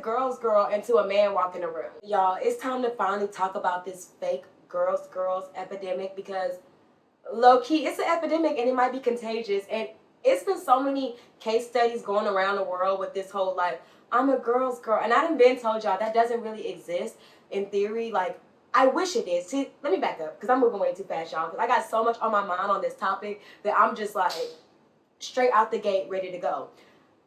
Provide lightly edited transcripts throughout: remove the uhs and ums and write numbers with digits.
girl's girl until a man walk in the room. Y'all, it's time to finally talk about this fake girls epidemic, because low-key, it's an epidemic and it might be contagious. And it's been so many case studies going around the world with this whole, like, I'm a girl's girl. And I done been told y'all that doesn't really exist in theory. Like, I wish it did. See, let me back up, because I'm moving way too fast, y'all. Because I got so much on my mind on this topic that I'm just, like, straight out the gate ready to go.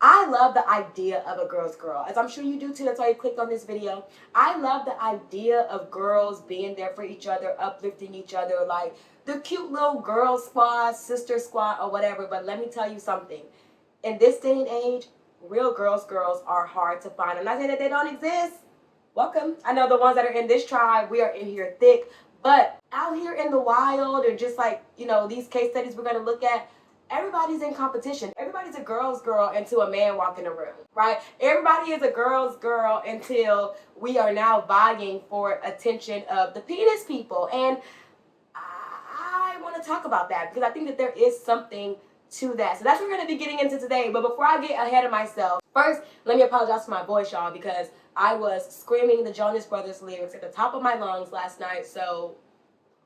I love the idea of a girl's girl, as I'm sure you do too. That's why you clicked on this video. I love the idea of girls being there for each other, uplifting each other, like the cute little girl squad, sister squad, or whatever. But let me tell you something. In this day and age, real girls are hard to find. I'm not saying that they don't exist. Welcome. I know the ones that are in this tribe, we are in here thick. But out here in the wild, and just like, you know, these case studies we're going to look at, everybody's in competition. Everybody's a girl's girl until a man walk in the room, right? Everybody is a girl's girl until we are now vying for attention of the penis people. And I want to talk about that, because I think that there is something to that. So that's what we're going to be getting into today. But before I get ahead of myself, first, let me apologize for my voice, y'all, because I was screaming the Jonas Brothers lyrics at the top of my lungs last night. So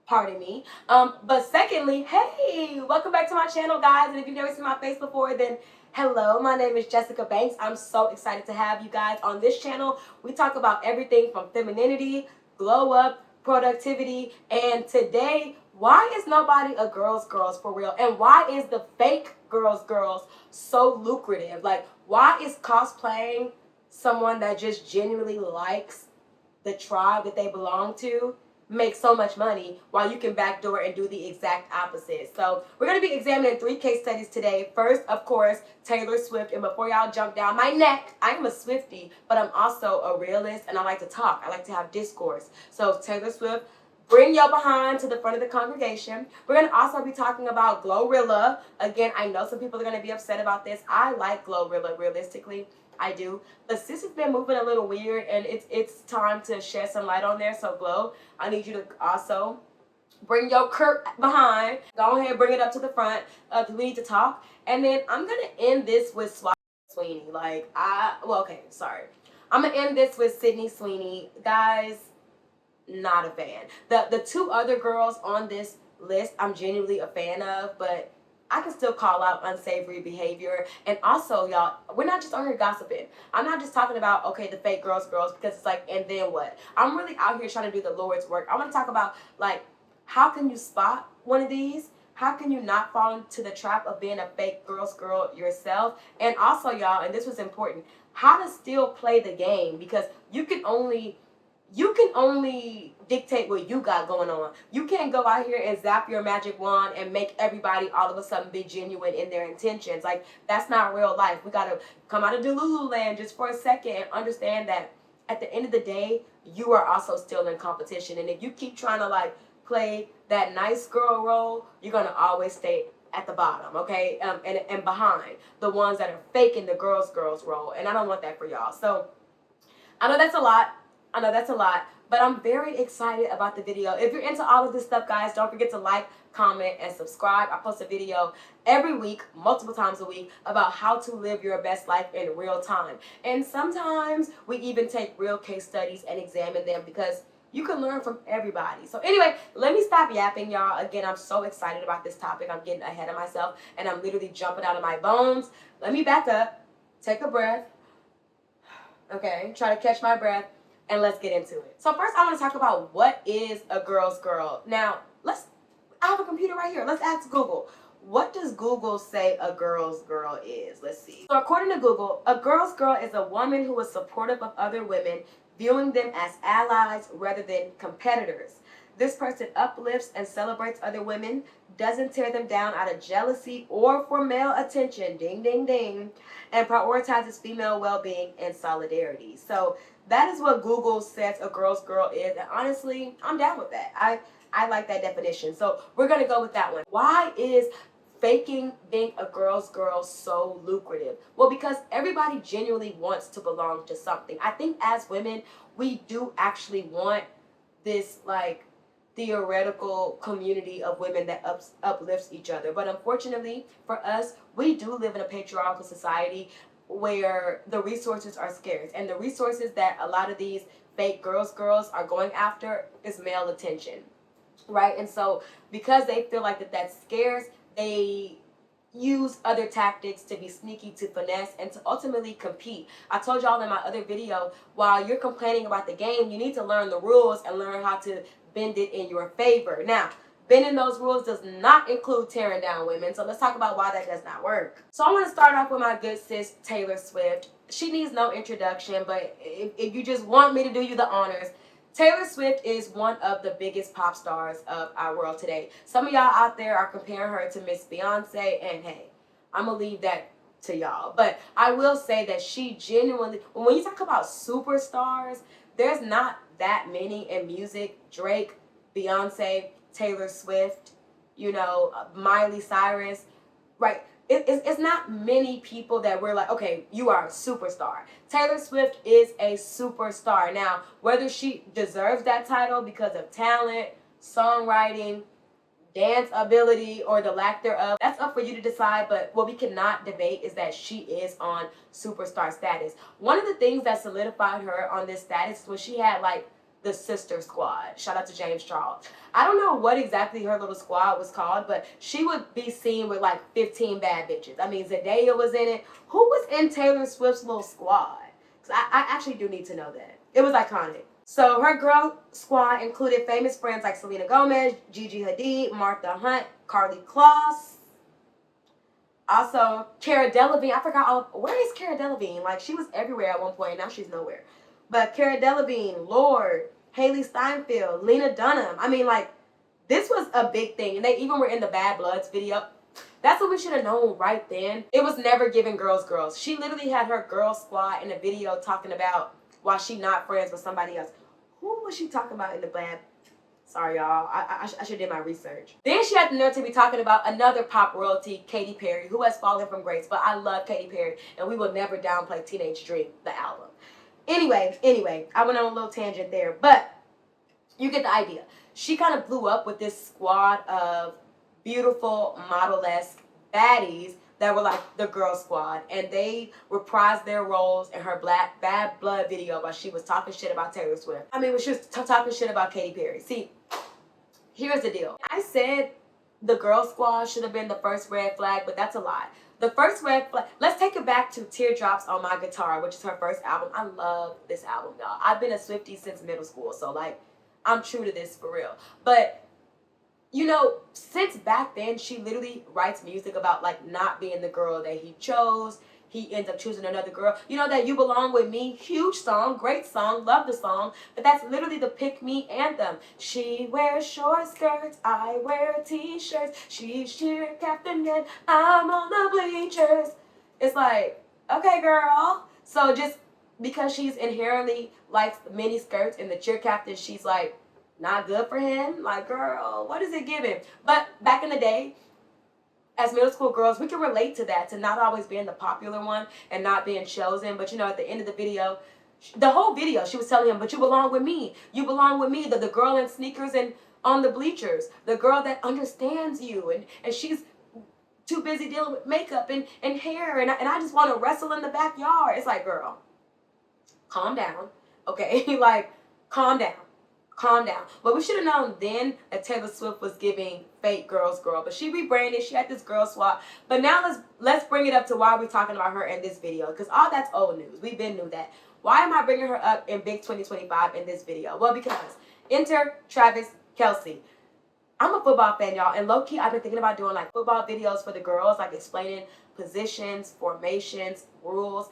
pardon me. But secondly, hey, welcome back to my channel, guys. And if you've never seen my face before, then hello, my name is Jessica Banks. I'm so excited to have you guys on this channel. We talk about everything from femininity, glow up, productivity, and today, why is nobody a girls for real? And why is the fake girls so lucrative? Like, why is cosplaying someone that just genuinely likes the tribe that they belong to make so much money, while you can backdoor and do the exact opposite? So we're going to be examining 3 case studies today. First, of course, Taylor Swift. And before y'all jump down my neck, I'm a Swiftie, but I'm also a realist, and I like to talk. I like to have discourse. So Taylor Swift, bring your behind to the front of the congregation. We're going to also be talking about GloRilla. Again, I know some people are going to be upset about this. I like GloRilla, realistically. I do. But sis has been moving a little weird, and it's time to shed some light on there. So Glo, I need you to also bring your Kurt behind. Go ahead, bring it up to the front. We need to talk. And then I'm going to end this with Sweeney. Like, I'm going to end this with Sydney Sweeney. Guys, not a fan. The 2 other girls on this list I'm genuinely a fan of, but I can still call out unsavory behavior. And also, y'all, we're not just on here gossiping. I'm not just talking about, okay, the fake girls, because it's like, and then what? I'm really out here trying to do the Lord's work. I want to talk about, like, how can you spot one of these? How can you not fall into the trap of being a fake girl yourself? And also, y'all, and this was important, how to still play the game, because you can only dictate what you got going on. You can't go out here and zap your magic wand and make everybody all of a sudden be genuine in their intentions. Like, that's not real life. We got to come out of Delulu land just for a second and understand that at the end of the day, you are also still in competition. And if you keep trying to, like, play that nice girl role, you're going to always stay at the bottom, okay? And behind the ones that are faking the girls role. And I don't want that for y'all. So I know that's a lot. But I'm very excited about the video. If you're into all of this stuff, guys, don't forget to like, comment, and subscribe. I post a video every week, multiple times a week, about how to live your best life in real time. And sometimes we even take real case studies and examine them, because you can learn from everybody. So anyway, let me stop yapping, y'all. Again, I'm so excited about this topic. I'm getting ahead of myself, and I'm literally jumping out of my bones. Let me back up, take a breath. Okay, try to catch my breath. And let's get into it. So first, I want to talk about what is a girl's girl. Now, I have a computer right here. Let's ask Google. What does Google say a girl's girl is? Let's see. So according to Google, a girl's girl is a woman who is supportive of other women, viewing them as allies rather than competitors. This person uplifts and celebrates other women, doesn't tear them down out of jealousy or for male attention, ding, ding, ding, and prioritizes female well-being and solidarity. So that is what Google says a girl's girl is. And honestly, I'm down with that. I like that definition. So we're going to go with that one. Why is faking being a girl's girl so lucrative? Well, because everybody genuinely wants to belong to something. I think as women, we do actually want this, like, theoretical community of women that uplifts each other. But unfortunately for us, we do live in a patriarchal society. where the resources are scarce, and the resources that a lot of these fake girls are going after is male attention, right? And so because they feel like that's scarce, they use other tactics to be sneaky, to finesse, and to ultimately compete. I told y'all in my other video, while you're complaining about the game, you need to learn the rules and learn how to bend it in your favor. Now, bending those rules does not include tearing down women, so let's talk about why that does not work. So I want to start off with my good sis Taylor Swift. She needs no introduction, but if you just want me to do you the honors, Taylor Swift is one of the biggest pop stars of our world today. Some of y'all out there are comparing her to Miss Beyonce, and hey, I'm going to leave that to y'all. But I will say that she genuinely, when you talk about superstars, there's not that many in music. Drake, Beyonce, Taylor Swift, Miley Cyrus, right? It's not many people that we're like, okay, you are a superstar. Taylor Swift is a superstar. Now, whether she deserves that title because of talent, songwriting, dance ability, or the lack thereof, that's up for you to decide. But what we cannot debate is that she is on superstar status. One of the things that solidified her on this status was she had the Sister Squad. Shout out to James Charles. I don't know what exactly her little squad was called, but she would be seen with 15 bad bitches. I mean, Zendaya was in it. Who was in Taylor Swift's little squad? Because I actually do need to know that. It was iconic. So her girl squad included famous friends like Selena Gomez, Gigi Hadid, Martha Hunt, Carly Kloss. Also, Cara Delevingne. I forgot, where is Cara Delevingne? She was everywhere at one point, and now she's nowhere. But Cara Delevingne, Lorde, Haley Steinfeld, Lena Dunham. I mean, this was a big thing. And they even were in the Bad Bloods video. That's what we should have known right then. It was never giving girls. She literally had her girl squad in a video talking about why she not friends with somebody else. Who was she talking about in the Bad? Sorry, y'all. I should have did my research. Then she had the nerve to be talking about another pop royalty, Katy Perry, who has fallen from grace. But I love Katy Perry, and we will never downplay Teenage Dream, the album. Anyway, I went on a little tangent there, but you get the idea. She kind of blew up with this squad of beautiful, model-esque baddies that were the girl squad, and they reprised their roles in her Bad Blood video while she was talking shit about Taylor Swift. I mean, when she was talking shit about Katy Perry. See, here's the deal. I said the girl squad should have been the first red flag, but that's a lie. The first red flag, let's take it back to Teardrops on My Guitar, which is her first album. I love this album, y'all. I've been a Swiftie since middle school, so I'm true to this for real. But, since back then, she literally writes music about not being the girl that he chose. He ends up choosing another girl. That You Belong With Me, huge song, great song, love the song. But that's literally the pick me anthem. She wears short skirts, I wear t-shirts. She's cheer captain and I'm on the bleachers. It's okay, girl. So just because she's inherently likes mini skirts and the cheer captain, she's not good for him. Girl, what is it giving? But back in the day, as middle school girls, we can relate to that, to not always being the popular one and not being chosen. But at the end of the video, the whole video, she was telling him, but you belong with me. You belong with me. The girl in sneakers and on the bleachers. The girl that understands you. And she's too busy dealing with makeup and hair. And I just want to wrestle in the backyard. It's girl, calm down. Okay? Calm down. Calm down. But we should have known then that Taylor Swift was giving Fake Girls-Girl. But she rebranded. She had this girl swap. But now let's bring it up to why we're talking about her in this video. Because all that's old news. We've been knew that. Why am I bringing her up in Big 2025 in this video? Well, because enter Travis Kelce. I'm a football fan, y'all. And low-key, I've been thinking about doing football videos for the girls. Explaining positions, formations, rules.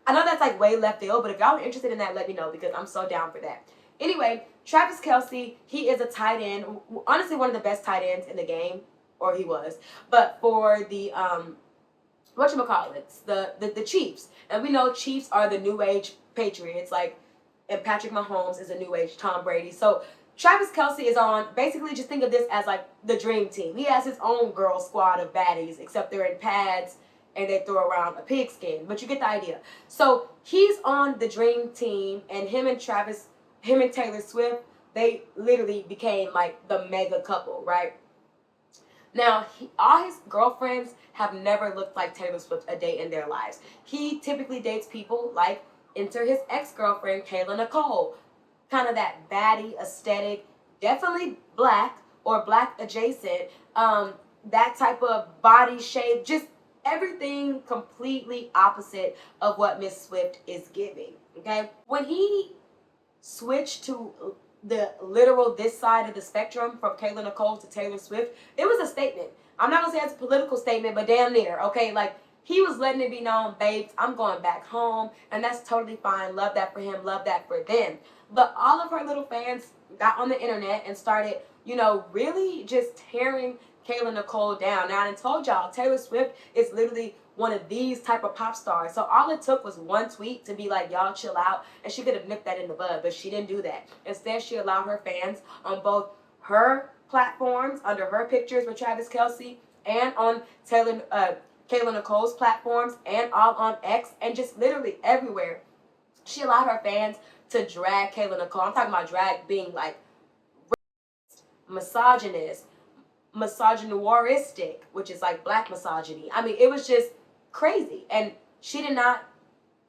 I know that's way left field. But if y'all are interested in that, let me know. Because I'm so down for that. Anyway, Travis Kelce, he is a tight end. Honestly, one of the best tight ends in the game. Or he was. But for the, whatchamacallits, the Chiefs. And we know Chiefs are the new age Patriots. And Patrick Mahomes is a new age Tom Brady. So, Travis Kelce is on, basically just think of this as the dream team. He has his own girl squad of baddies. Except they're in pads and they throw around a pigskin. But you get the idea. So, he's on the dream team. And him and Taylor Swift, they literally became the mega couple, right? Now, all his girlfriends have never looked like Taylor Swift a day in their lives. He typically dates people like, enter his ex-girlfriend, Kayla Nicole. Kind of that baddie aesthetic, definitely black or black adjacent. That type of body shape, just everything completely opposite of what Miss Swift is giving, okay? When he switched to the literal this side of the spectrum from Kayla Nicole to Taylor Swift, it was a statement. I'm not gonna say it's a political statement, but damn near, okay? Like, he was letting it be known, babes, I'm going back home, and that's totally fine. Love that for him, love that for them. But all of her little fans got on the internet and started, really just tearing Kayla Nicole down. Now, I done told y'all, Taylor Swift is literally one of these type of pop stars. So all it took was one tweet to be like, y'all chill out, and she could have nipped that in the bud, but she didn't do that. Instead, she allowed her fans on both her platforms, under her pictures with Travis Kelce, and on Kayla Nicole's platforms, and all on X, and just literally everywhere. She allowed her fans to drag Kayla Nicole. I'm talking about drag being like misogynist, misogynoiristic, which is like black misogyny. I mean, it was just crazy. And she did not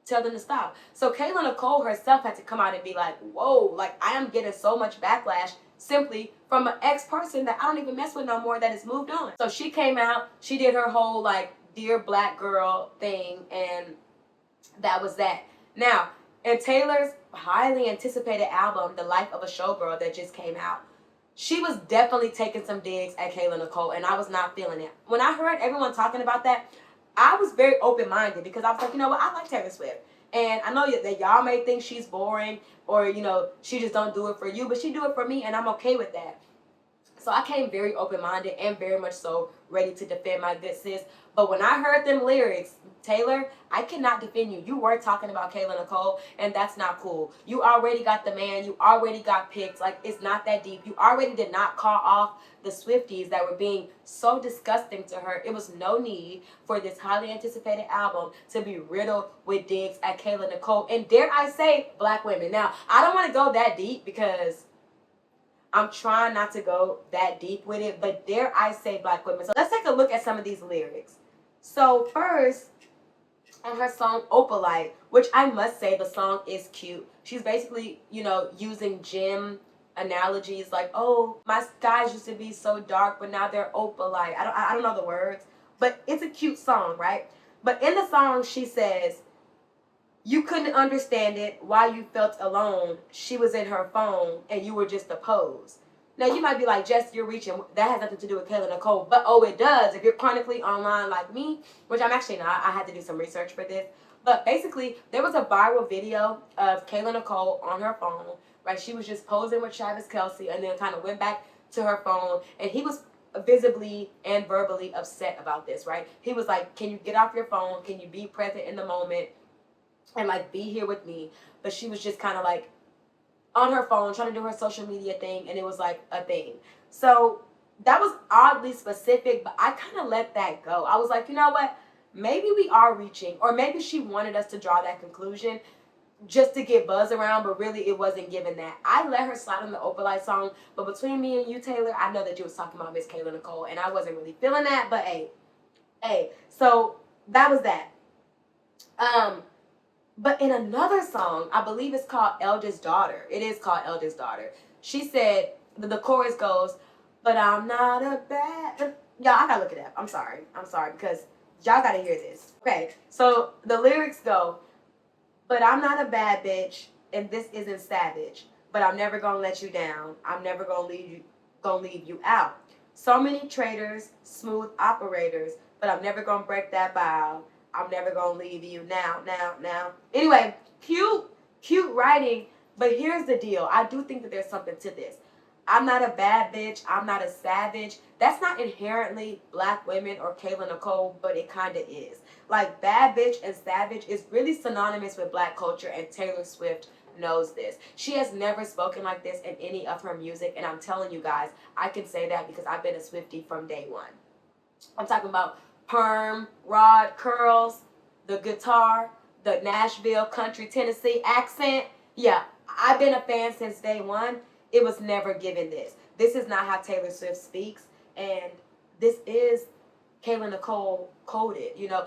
tell them to stop. So Kayla Nicole herself had to come out and be like, whoa, like, I am getting so much backlash simply from an ex-person that I don't even mess with no more that has moved on. So she came out, she did her whole like Dear Black Girl thing, and that was that. Now, in Taylor's highly anticipated album, The Life of a Showgirl, that just came out, she was definitely taking some digs at Kayla Nicole, and I was not feeling it. When I heard everyone talking about that, I was very open-minded, because I was like, you know what, I like Taylor Swift. And I know that y'all may think she's boring, or, she just don't do it for you, but she do it for me, and I'm okay with that. So I came very open-minded and very much so ready to defend my good sis. But when I heard them lyrics, Taylor, I cannot defend you. You were talking about Kayla Nicole, and that's not cool. You already got the man. You already got picked. Like, it's not that deep. You already did not call off the Swifties that were being so disgusting to her. It was no need for this highly anticipated album to be riddled with digs at Kayla Nicole. And dare I say, black women. Now, I don't want to go that deep, because I'm trying not to go that deep with it, but dare I say black women. So let's take a look at some of these lyrics. So first, on her song Opalite, which I must say the song is cute. She's basically, using gym analogies like, oh, my skies used to be so dark, but now they're opalite. I don't know the words, but it's a cute song, right? But in the song, she says, you couldn't understand it, why you felt alone. She was in her phone, and you were just a pose. Now, you might be like, Jess, you're reaching. That has nothing to do with Kayla Nicole. But, oh, it does. If you're chronically online like me, which I'm actually not. I had to do some research for this. But basically, there was a viral video of Kayla Nicole on her phone, right? She was just posing with Travis Kelce, and then kind of went back to her phone. And he was visibly and verbally upset about this, right? He was like, can you get off your phone? Can you be present in the moment? And like be here with me. But she was just kind of like on her phone trying to do her social media thing, and it was like a thing. So that was oddly specific, but I kind of let that go. I was like, you know what, maybe we are reaching, or maybe she wanted us to draw that conclusion just to get buzz around, but really it wasn't given that. I let her slide on the Opalite song, but between me and you, Taylor, I know that you was talking about Miss Kayla Nicole, and I wasn't really feeling that, but hey, so that was that. But in another song, I believe it's called Eldest Daughter. It is called Eldest Daughter. She said, the chorus goes, but I'm not a bad... Y'all, I gotta look it up. I'm sorry, because y'all gotta hear this. Okay, so the lyrics go, but I'm not a bad bitch, and this isn't savage, but I'm never gonna let you down. I'm never gonna leave you out. So many traitors, smooth operators, but I'm never gonna break that vow. I'm never gonna leave you now. Anyway, cute writing, but here's the deal. I do think that there's something to this. I'm not a bad bitch. I'm not a savage. That's not inherently black women or Kayla Nicole, but it kind of is. Like, bad bitch and savage is really synonymous with black culture, and Taylor Swift knows this. She has never spoken like this in any of her music, and I'm telling you guys, I can say that because I've been a Swiftie from day one. I'm talking about perm, rod, curls, the guitar, the Nashville, country, Tennessee accent. Yeah, I've been a fan since day one. It was never given this. This is not how Taylor Swift speaks, and this is Kayla Nicole coded. You know,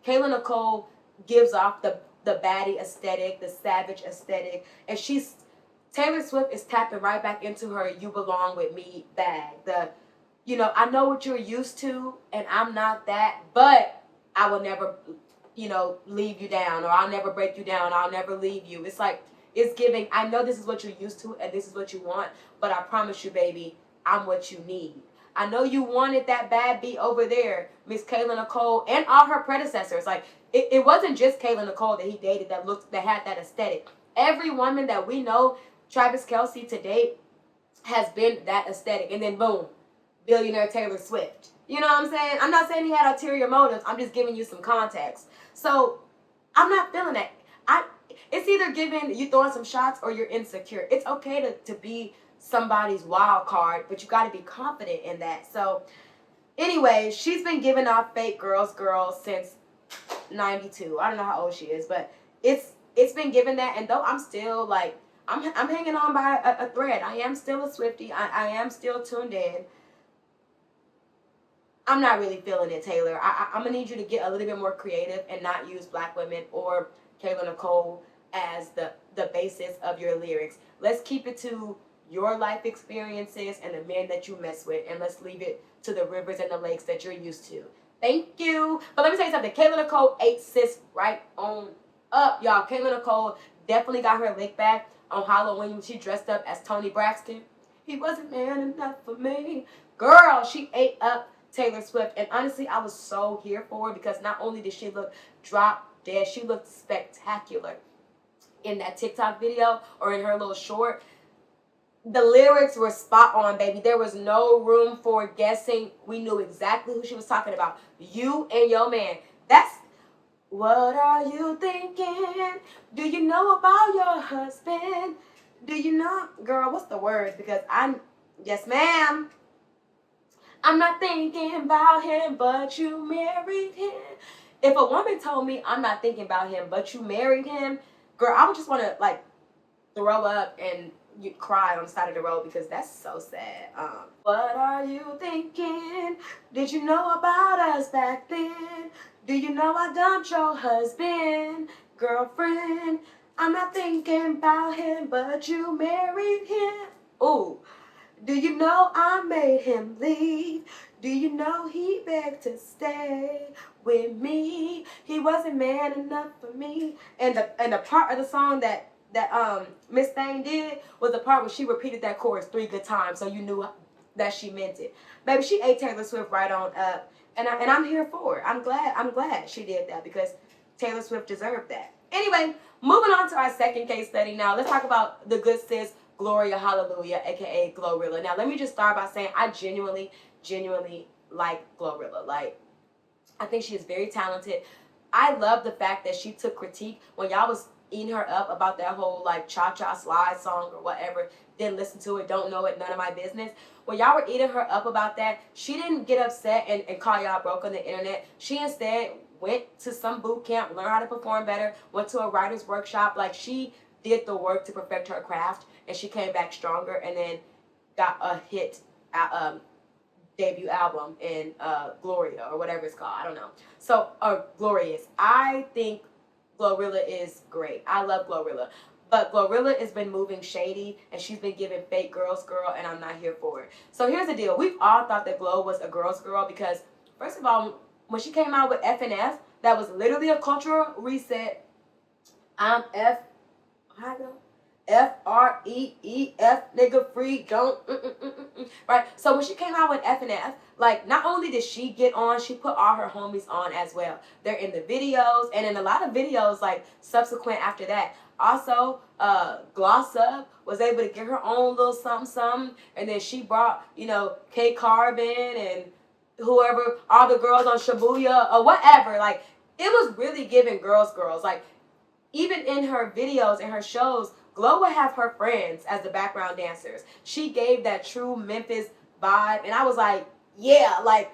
Kayla Nicole gives off the baddie aesthetic, the savage aesthetic, and Taylor Swift is tapping right back into her "You Belong with Me" bag. You know, I know what you're used to, and I'm not that, but I will never, you know, leave you down, or I'll never break you down, I'll never leave you. It's like, it's giving, I know this is what you're used to, and this is what you want, but I promise you, baby, I'm what you need. I know you wanted that bad beat over there, Miss Kayla Nicole, and all her predecessors. Like, it wasn't just Kayla Nicole that he dated that had that aesthetic. Every woman that we know, Travis Kelce to date, has been that aesthetic. And then boom, billionaire Taylor Swift. You know what I'm saying? I'm not saying he had ulterior motives. I'm just giving you some context. So I'm not feeling that. It's either giving you throwing some shots or you're insecure. It's okay to be somebody's wild card, but you got to be confident in that. So anyway, she's been giving off fake girls since 92. I don't know how old she is, but it's been given that. And though I'm still like, I'm hanging on by a thread. I am still a Swiftie. I am still tuned in. I'm not really feeling it, Taylor. I'm going to need you to get a little bit more creative and not use black women or Kayla Nicole as the basis of your lyrics. Let's keep it to your life experiences and the men that you mess with, and let's leave it to the rivers and the lakes that you're used to. Thank you. But let me tell you something. Kayla Nicole ate sis right on up, y'all. Kayla Nicole definitely got her lick back on Halloween when she dressed up as Toni Braxton. He wasn't man enough for me. Girl, she ate up Taylor Swift, and honestly, I was so here for her because not only did she look drop dead, she looked spectacular in that TikTok video or in her little short. The lyrics were spot on, baby. There was no room for guessing. We knew exactly who she was talking about. You and your man. That's what are you thinking? Do you know about your husband? Do you know, girl, what's the word? Because yes, ma'am. I'm not thinking about him, but you married him. If a woman told me I'm not thinking about him, but you married him, girl, I would just want to like throw up and you cry on the side of the road because that's so sad. What are you thinking? Did you know about us back then? Do you know I dumped your husband, girlfriend? I'm not thinking about him, but you married him. Ooh. Do you know I made him leave? Do you know he begged to stay with me? He wasn't man enough for me. And the part of the song that Miss Thang did was the part where she repeated that chorus 3 good times, so you knew that she meant it. Baby, she ate Taylor Swift right on up, and I'm here for it. I'm glad she did that because Taylor Swift deserved that. Anyway, moving on to our second case study now. Let's talk about the good sis Gloria Hallelujah, aka GloRilla. Now, let me just start by saying I genuinely like GloRilla. Like, I think she is very talented. I love the fact that she took critique when y'all was eating her up about that whole like cha-cha slide song or whatever. Didn't listen to it, don't know it, none of my business. When y'all were eating her up about that, she didn't get upset and call y'all broke on the internet. She instead went to some boot camp, learned how to perform better, went to a writer's workshop. Like, she did the work to perfect her craft, and she came back stronger and then got a hit debut album in Gloria or whatever it's called. I don't know. So, Glorious. I think GloRilla is great. I love GloRilla. But GloRilla has been moving shady, and she's been giving Fake Girls-Girl, and I'm not here for it. So here's the deal. We've all thought that Glo was a girl's girl because, first of all, when she came out with F&F, that was literally a cultural reset. I'm F-R-E-E-F, nigga free, don't, right? So when she came out with F&F, like, not only did she get on, she put all her homies on as well. They're in the videos, and in a lot of videos, like, subsequent after that. Also, Gloss Up was able to get her own little something, and then she brought, you know, K Carbon and whoever, all the girls on Shibuya or whatever. Like, it was really giving girls. Like, even in her videos and her shows, Glo would have her friends as the background dancers. She gave that true Memphis vibe, and I was like, yeah, like,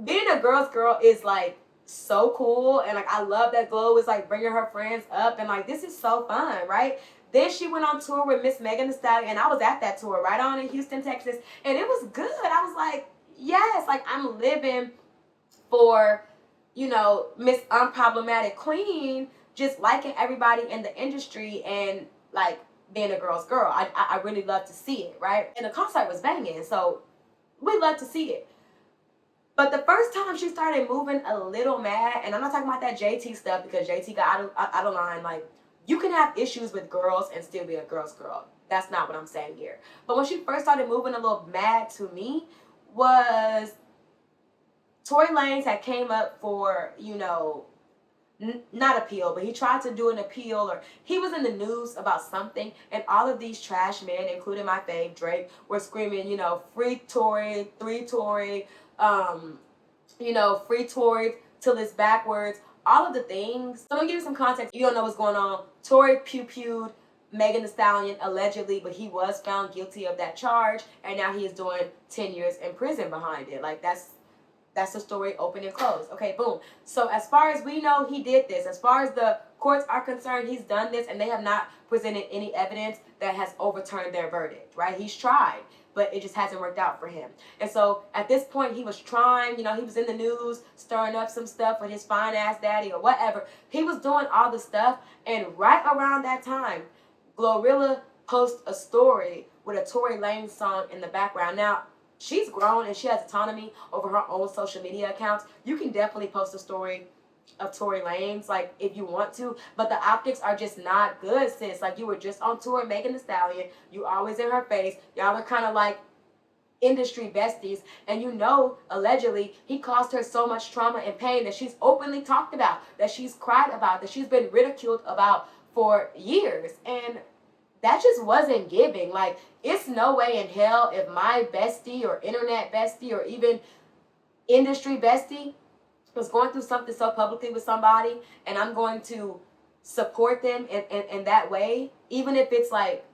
being a girl's girl is like so cool, and like I love that Glo is like bringing her friends up, and like this is so fun, right? Then she went on tour with Miss Megan Thee Stallion, and I was at that tour right on in Houston, Texas, and it was good. I was like, yes, like I'm living for, you know, Miss Unproblematic Queen, just liking everybody in the industry and like being a girl's girl. I really love to see it, right? And the concert was banging, so we love to see it. But the first time she started moving a little mad, and I'm not talking about that JT stuff because JT got out of line. Like, you can have issues with girls and still be a girl's girl. That's not what I'm saying here. But when she first started moving a little mad to me was Tory Lanez had came up for, you know, not appeal, but he tried to do an appeal, or he was in the news about something, and all of these trash men, including my fave Drake, were screaming, you know, free Tory, free Tory, you know, free Tory till it's backwards, all of the things. So I'm gonna give you some context. You don't know what's going on. Tory pew-pewed Megan Thee Stallion allegedly, but he was found guilty of that charge, and now he is doing 10 years in prison behind it. Like, that's the story, open and closed. Okay, boom. So as far as we know, he did this. As far as the courts are concerned, he's done this, and they have not presented any evidence that has overturned their verdict, right? He's tried, but it just hasn't worked out for him. And so at this point, he was trying, you know, he was in the news, stirring up some stuff with his fine-ass daddy or whatever. He was doing all the stuff, and right around that time, GloRilla posted a story with a Tory Lanez song in the background. Now, she's grown and she has autonomy over her own social media accounts. You can definitely post a story of Tory Lanez, like, if you want to, but the optics are just not good, sis. Like, you were just on tour Megan Thee Stallion. You always in her face. Y'all are kind of like industry besties, and you know, allegedly, he caused her so much trauma and pain that she's openly talked about, that she's cried about, that she's been ridiculed about for years. And that just wasn't giving. Like, it's no way in hell if my bestie or internet bestie or even industry bestie was going through something so publicly with somebody, and I'm going to support them in that way, even if it's like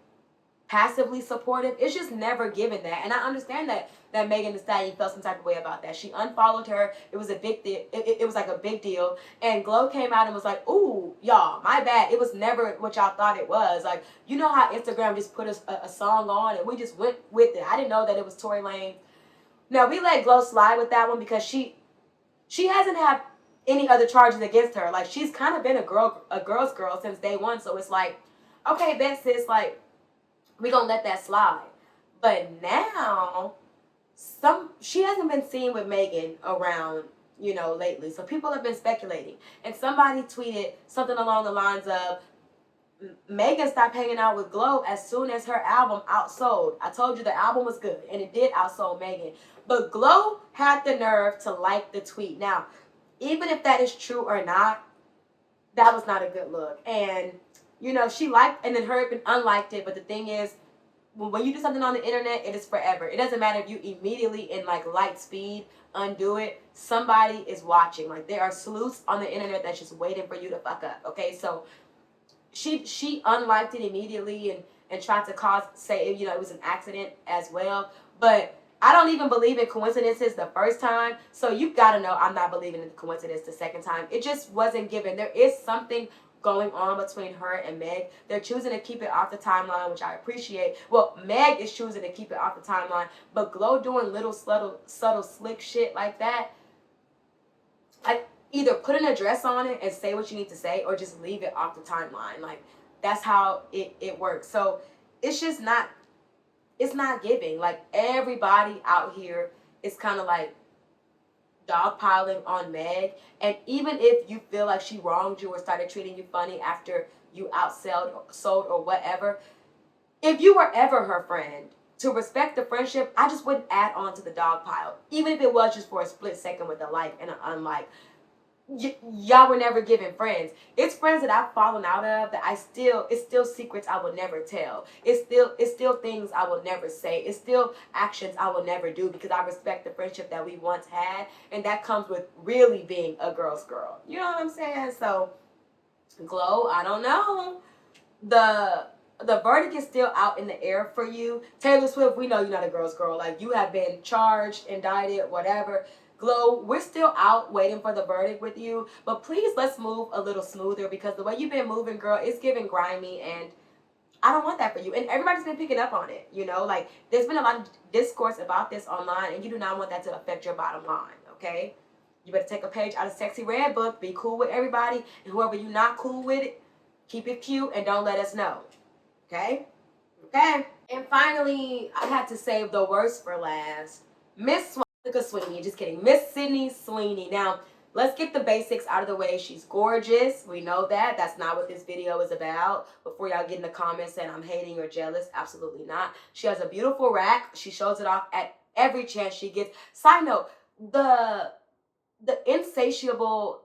passively supportive. It's just never given that. And I understand that Megan Thee Stallion felt some type of way about that. She unfollowed her. It was a big deal. It was like a big deal. And Glo came out and was like, ooh, y'all, my bad. It was never what y'all thought it was. Like, you know how Instagram just put a song on and we just went with it. I didn't know that it was Tory Lanez. Now, we let Glo slide with that one because she hasn't had any other charges against her. Like, she's kind of been a girl's girl since day one. So it's like, okay, bet, sis, like, we gonna let that slide. But now, she hasn't been seen with Megan around, you know, lately. So people have been speculating. And somebody tweeted something along the lines of, Megan stopped hanging out with Glo as soon as her album outsold. I told you the album was good, and it did outsold Megan. But Glo had the nerve to like the tweet. Now, even if that is true or not, that was not a good look. And, you know, she liked, and then Herb unliked it. But the thing is, when you do something on the internet, it is forever. It doesn't matter if you immediately in like light speed undo it. Somebody is watching. Like, there are sleuths on the internet that's just waiting for you to fuck up. Okay, so she unliked it immediately and tried to say, you know, it was an accident as well. But I don't even believe in coincidences the first time. So you gotta know I'm not believing in the coincidence the second time. It just wasn't given. There is something going on between her and Meg. They're choosing to keep it off the timeline, which I appreciate. Well, Meg is choosing to keep it off the timeline, but Glo doing little subtle slick shit like that, either put an address on it and say what you need to say, or just leave it off the timeline. Like, that's how it works. So it's just not, it's not giving. Like, everybody out here is kind of like dogpiling on Meg. And even if you feel like she wronged you or started treating you funny after you sold or whatever, if you were ever her friend, to respect the friendship, I just wouldn't add on to the dog pile. Even if it was just for a split second with a like and an unlike. Y'all were never given friends. It's friends that I've fallen out of that it's still secrets I will never tell. It's still things I will never say. It's still actions I will never do because I respect the friendship that we once had. And that comes with really being a girl's girl. You know what I'm saying? So, Glo, I don't know. The verdict is still out in the air for you. Taylor Swift, we know you're not a girl's girl. Like, you have been charged, indicted, whatever. Glo, we're still out waiting for the verdict with you. But please, let's move a little smoother because the way you've been moving, girl, it's giving grimy. And I don't want that for you. And everybody's been picking up on it, you know? Like, there's been a lot of discourse about this online, and you do not want that to affect your bottom line, okay? You better take a page out of Sexy Red book, be cool with everybody, and whoever you're not cool with it, keep it cute and don't let us know, okay? Okay? And finally, I had to save the worst for last. Miss Sweeney, just kidding. Miss Sydney Sweeney. Now, let's get the basics out of the way. She's gorgeous. We know that. That's not what this video is about. Before y'all get in the comments saying I'm hating or jealous, absolutely not. She has a beautiful rack. She shows it off at every chance she gets. Side note, the insatiable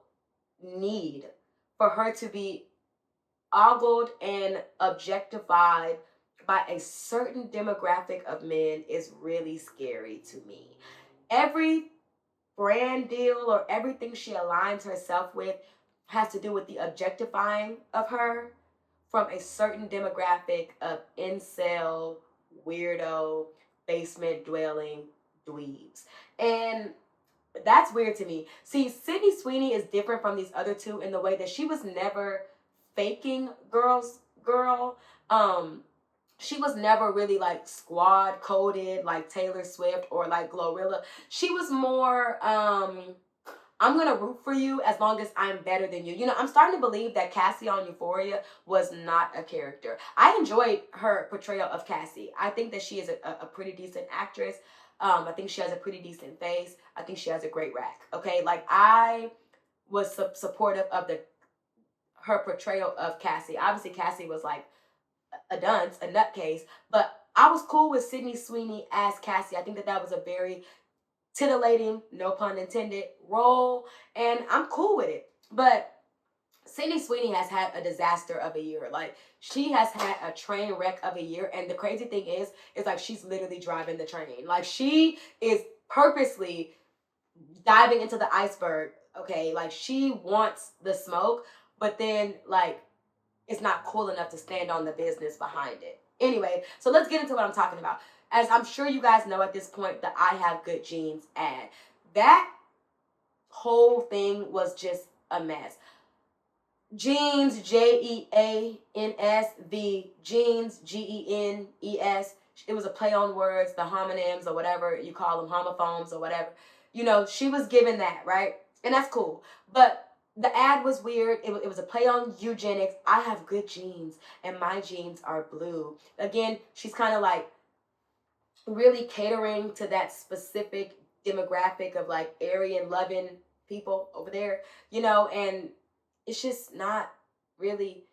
need for her to be ogled and objectified by a certain demographic of men is really scary to me. Every brand deal or everything she aligns herself with has to do with the objectifying of her from a certain demographic of incel, weirdo, basement dwelling dweebs. And that's weird to me. See, Sydney Sweeney is different from these other two in the way that she was never faking girl. She was never really like squad coded like Taylor Swift or like GloRilla. She was more I'm gonna root for you as long as I'm better than you. You know, I'm starting to believe that Cassie on Euphoria was not a character. I enjoyed her portrayal of Cassie. I think that she is a pretty decent actress. I think she has a pretty decent face. I think she has a great rack. Okay, like I was supportive of her portrayal of Cassie. Obviously, Cassie was like a dunce, a nutcase, but I was cool with Sydney Sweeney as Cassie. I think that was a very titillating, no pun intended, role, and I'm cool with it. But Sydney Sweeney has had a disaster of a year. Like, she has had a train wreck of a year, and the crazy thing is like she's literally driving the train. Like, she is purposely diving into the iceberg, okay? Like, she wants the smoke, but then, like, it's not cool enough to stand on the business behind it. Anyway, so let's get into what I'm talking about. As I'm sure you guys know at this point, the I Have Good Genes ad. That whole thing was just a mess. Jeans, Jeans, the jeans, Genes. It was a play on words, the homonyms or whatever you call them, homophones or whatever. You know, she was given that, right? And that's cool. But the ad was weird. It was a play on eugenics. I have good genes, and my genes are blue. Again, she's kind of like really catering to that specific demographic of like Aryan loving people over there, you know, and it's just not really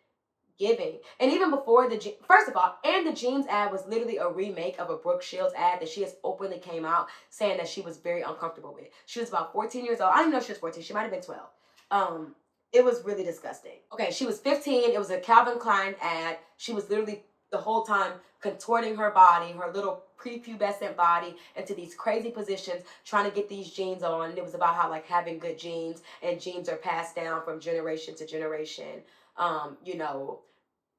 giving. And even before first of all, and the jeans ad was literally a remake of a Brooke Shields ad that she has openly came out saying that she was very uncomfortable with. She was about 14 years old. I don't even know if she was 14. She might have been 12. It was really disgusting. Okay, she was 15. It was a Calvin Klein ad. She was literally the whole time contorting her body, her little prepubescent body into these crazy positions, trying to get these jeans on. And it was about how like having good genes and genes are passed down from generation to generation. You know,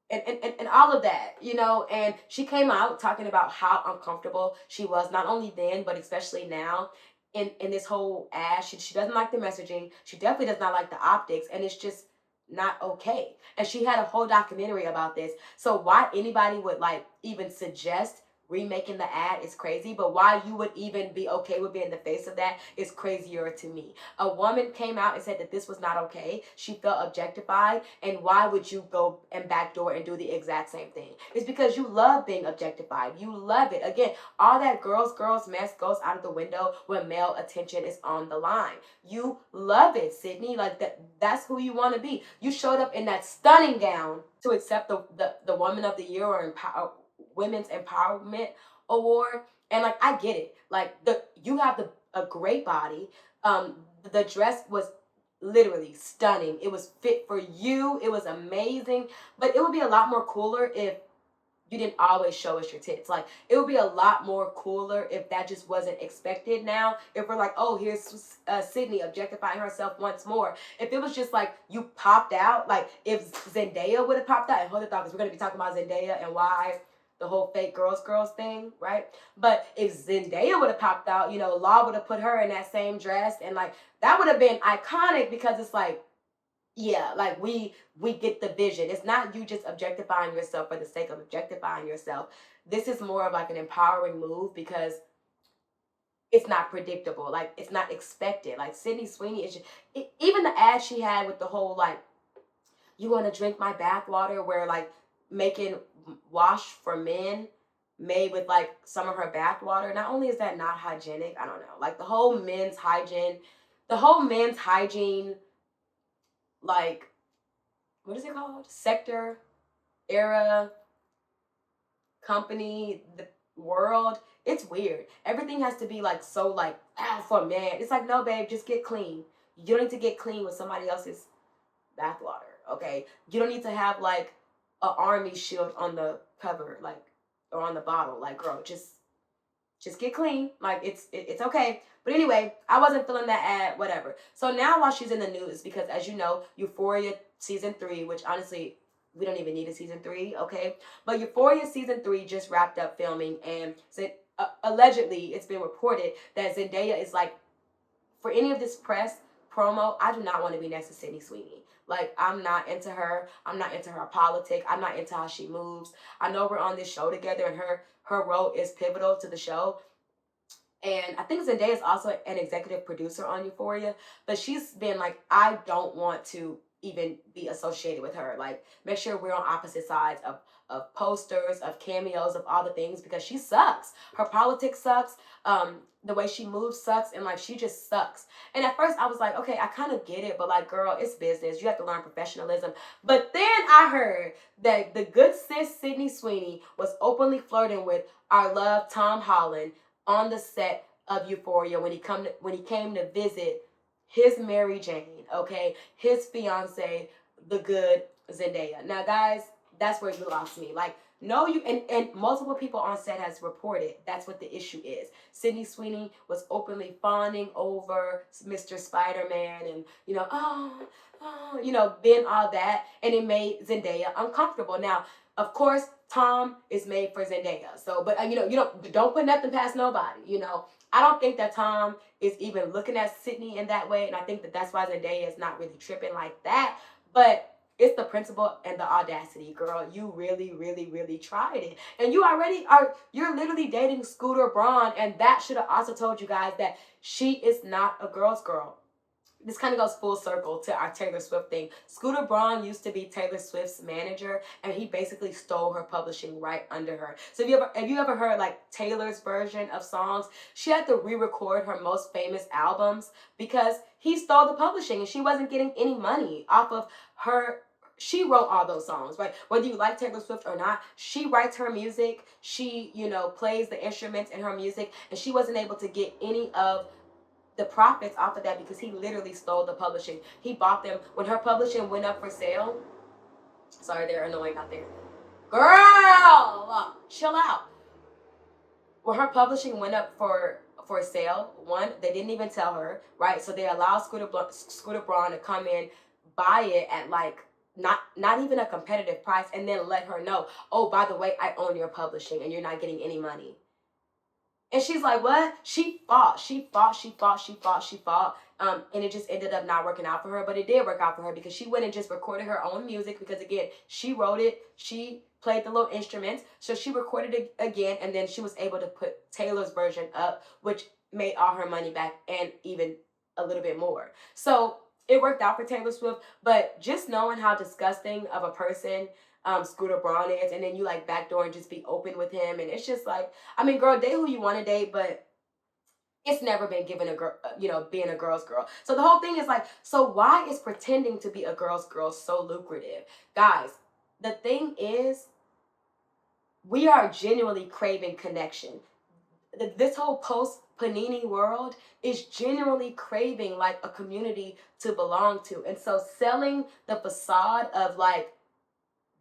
and all of that, you know, and she came out talking about how uncomfortable she was, not only then, but especially now in this whole ad. She doesn't like the messaging. She definitely does not like the optics, and it's just not okay. And she had a whole documentary about this. So why anybody would like even suggest remaking the ad is crazy, but why you would even be okay with being the face of that is crazier to me. A woman came out and said that this was not okay. She felt objectified, and why would you go and backdoor and do the exact same thing? It's because you love being objectified. You love it. Again, all that girls mess goes out of the window when male attention is on the line. You love it, Sydney. Like that's who you want to be. You showed up in that stunning gown to accept the Woman of the Year or Women's Empowerment Award, and like I get it. Like you have a great body. The dress was literally stunning. It was fit for you. It was amazing. But it would be a lot more cooler if you didn't always show us your tits. Like, it would be a lot more cooler if that just wasn't expected now. If we're like, oh, here's Sydney objectifying herself once more. If it was just like you popped out, like if Zendaya would have popped out, and hold it thought, because we're going to be talking about Zendaya and why the whole fake girls thing, right? But if Zendaya would have popped out, you know, Law would have put her in that same dress, and like that would have been iconic, because it's like, yeah, like we get the vision. It's not you just objectifying yourself for the sake of objectifying yourself. This is more of like an empowering move because it's not predictable. Like it's not expected. Like Sydney Sweeney is just, even the ad she had with the whole like, you want to drink my bath water, where like making wash for men made with like some of her bath water. Not only is that not hygienic, I don't know. Like the whole men's hygiene, like what is it called? Sector, era, company, the world. It's weird. Everything has to be like so like alpha man. It's like, no, babe, just get clean. You don't need to get clean with somebody else's bathwater. Okay, you don't need to have like a army shield on the cover, like, or on the bottle. Like, girl, just get clean. Like it's okay. But anyway, I wasn't feeling that ad, whatever. So now while she's in the news, because as you know, Euphoria season 3, which honestly we don't even need a season 3, okay? But Euphoria season 3 just wrapped up filming, and allegedly it's been reported that Zendaya is like, for any of this press promo, I do not want to be next to Sydney Sweeney. Like, I'm not into her. I'm not into her politics. I'm not into how she moves. I know we're on this show together, and her role is pivotal to the show. And I think Zendaya is also an executive producer on Euphoria, but she's been like, I don't want to even be associated with her. Like, make sure we're on opposite sides of posters, of cameos, of all the things, because she sucks. Her politics sucks. The way she moves sucks, and like she just sucks. And at first I was like, okay, I kind of get it, but like, girl, it's business. You have to learn professionalism. But then I heard that the good sis Sydney Sweeney was openly flirting with our love Tom Holland on the set of Euphoria when he came to visit his Mary Jane, okay, his fiance, the good Zendaya. Now, guys, that's where you lost me. Like, no, you and multiple people on set has reported that's what the issue is. Sydney Sweeney was openly fawning over Mr. Spider-Man, and being all that, and it made Zendaya uncomfortable. Now, of course, Tom is made for Zendaya. So, but you don't put nothing past nobody. I don't think that Tom is even looking at Sydney in that way, and I think that that's why Zendaya is not really tripping like that. But it's the principle and the audacity, girl. You really, really, really tried it, and you're literally dating Scooter Braun, and that should have also told you guys that she is not a girl's girl. This kind of goes full circle to our Taylor Swift thing. Scooter Braun used to be Taylor Swift's manager, and he basically stole her publishing right under her. So have you ever heard like Taylor's version of songs? She had to re-record her most famous albums because he stole the publishing, and she wasn't getting any money off of her. She wrote all those songs, right? Whether you like Taylor Swift or not, she writes her music. She, plays the instruments in her music, and she wasn't able to get any of the profits off of that because he literally stole the publishing. He bought them when her publishing went up for sale. Sorry, they're annoying out there. Girl, chill out. When her publishing went up for sale, one, they didn't even tell her, right? So they allowed Scooter Braun to come in, buy it at like not even a competitive price, and then let her know, oh, by the way, I own your publishing and you're not getting any money. And she's like, what? She fought. And it just ended up not working out for her. But it did work out for her because she went and just recorded her own music because, again, she wrote it. She played the little instruments. So she recorded it again, and then she was able to put Taylor's version up, which made all her money back and even a little bit more. So it worked out for Taylor Swift. But just knowing how disgusting of a person Scooter Braun is, and then you like backdoor and just be open with him, and it's just like, I mean, girl, date who you want to date, but it's never been given a girl, being a girl's girl. So the whole thing is like, so why is pretending to be a girl's girl so lucrative? Guys, the thing is, we are genuinely craving connection. This whole post Panini world is genuinely craving like a community to belong to. And so selling the facade of like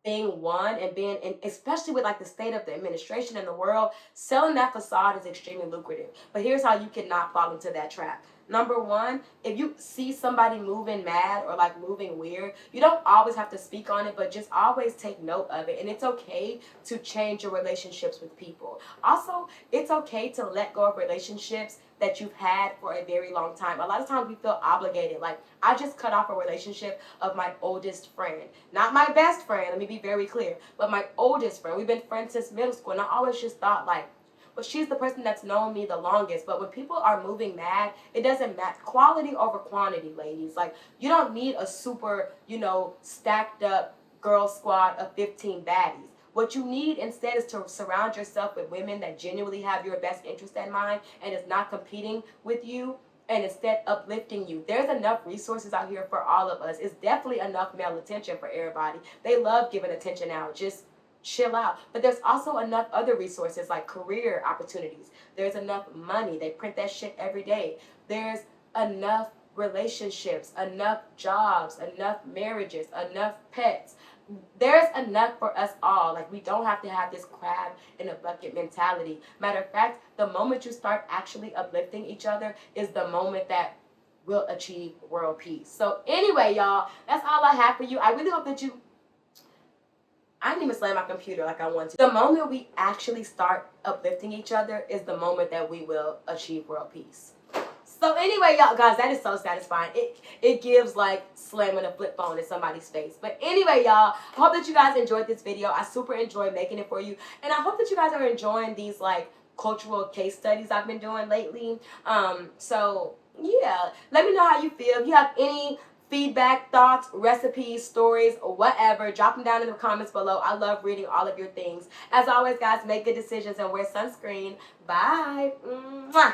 being one and being, and especially with like the state of the administration in the world, selling that facade is extremely lucrative. But here's how you cannot fall into that trap. Number one, if you see somebody moving mad or like moving weird, you don't always have to speak on it, but just always take note of it. And it's okay to change your relationships with people. Also, it's okay to let go of relationships that you've had for a very long time. A lot of times we feel obligated. Like, I just cut off a relationship of my oldest friend. Not my best friend, let me be very clear, but my oldest friend. We've been friends since middle school, and I always just thought, like, well, she's the person that's known me the longest. But when people are moving mad, it doesn't matter. Quality over quantity, ladies. Like, you don't need a super, stacked up girl squad of 15 baddies. What you need instead is to surround yourself with women that genuinely have your best interest in mind and is not competing with you and instead uplifting you. There's enough resources out here for all of us. It's definitely enough male attention for everybody. They love giving attention out. Just chill out. But there's also enough other resources like career opportunities. There's enough money. They print that shit every day. There's enough relationships, enough jobs, enough marriages, enough pets. There's enough for us all. Like, we don't have to have this crab in a bucket mentality. Matter of fact, the moment you start actually uplifting each other is the moment that will achieve world peace. So anyway, y'all, that's all I have for you. I really hope that I didn't even slam my computer like I want to. The moment we actually start uplifting each other is the moment that we will achieve world peace. So anyway, y'all, guys, that is so satisfying. It gives like slamming a flip phone in somebody's face. But anyway, y'all, I hope that you guys enjoyed this video. I super enjoyed making it for you. And I hope that you guys are enjoying these like cultural case studies I've been doing lately. So yeah, let me know how you feel. If you have any feedback, thoughts, recipes, stories, whatever, drop them down in the comments below. I love reading all of your things. As always, guys, make good decisions and wear sunscreen. Bye. Mwah.